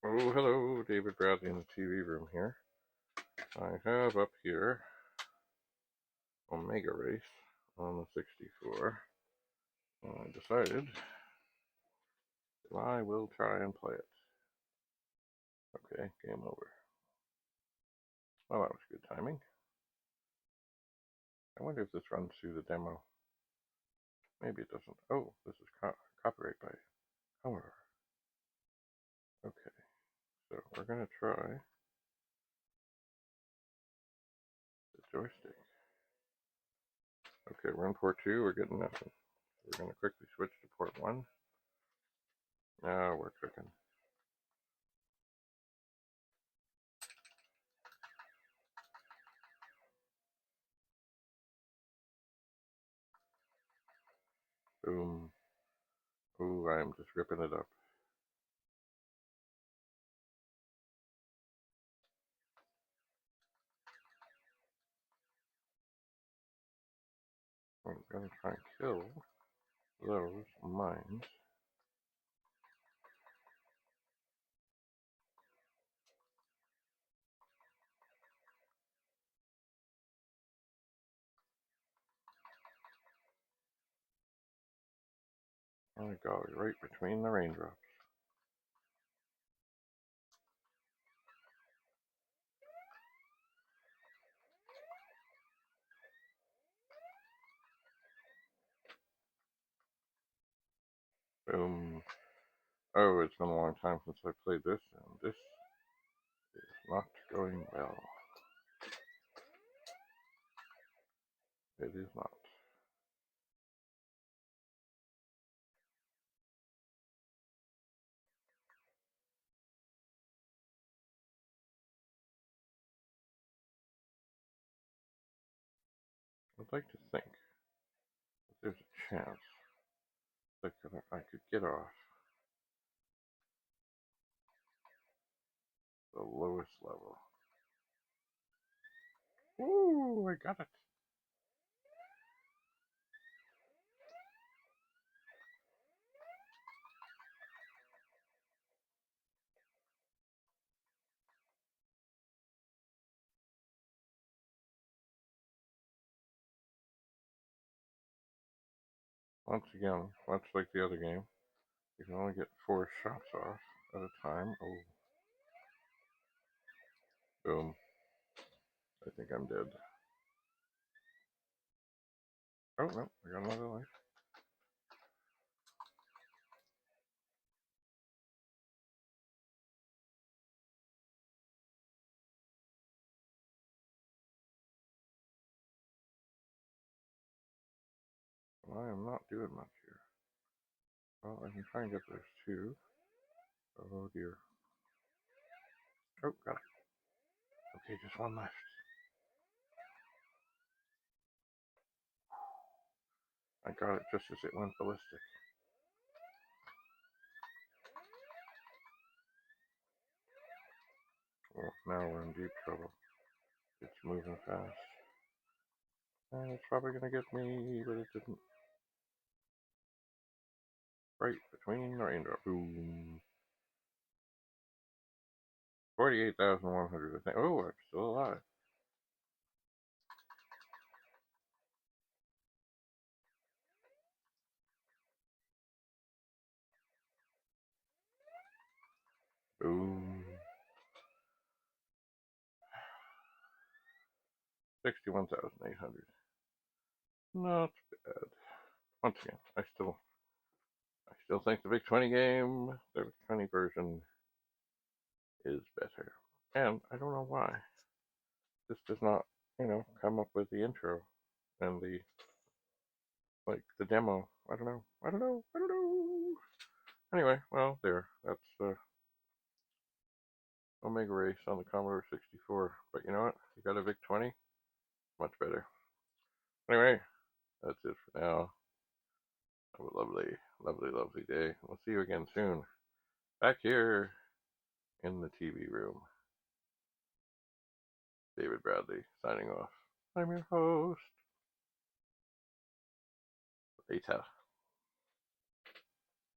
Oh, hello, David Bradley in the TV room here. I have up here Omega Race on the 64. And I decided that I will try and play it. Okay, game over. Well, that was good timing. I wonder if this runs through the demo. Maybe it doesn't. Oh, this is copyright by Commodore. Okay, so we're going to try the joystick. Okay, we're in port 2, we're getting nothing. We're going to quickly switch to port 1. Now we're cooking. Boom. Ooh, I'm just ripping it up. I'm going to try and kill those mines. Oh my god, right between the raindrops. Boom. Oh, it's been a long time since I played this, and this is not going well. It is not. I'd like to think that there's a chance that I could get off the lowest level. Ooh, I got it. Once again, much like the other game, you can only get 4 shots off at a time. Oh, boom. I think I'm dead. Oh, no, I got another life. Well, I am not doing much here. Well, I can try and get those 2. Oh dear. Oh, got it. Okay, just 1 left. I got it just as it went ballistic. Well, now we're in deep trouble. It's moving fast. And it's probably going to get me, but it didn't. Right between the raindrop. Boom. 48,100, I think. Oh, I'm still alive. Boom. 61,800. Not bad. Once again, I still think the Vic-20 game, the Vic-20 version, is better. And I don't know why. This does not, come up with the intro and the demo. I don't know. I don't know. I don't know. Anyway, well, there. That's Omega Race on the Commodore 64. But you know what? You got a Vic-20? Much better. Anyway, that's it for now. Have a lovely, lovely, lovely day. We'll see you again soon. Back here in the TV room. David Bradley signing off. I'm your host. Later.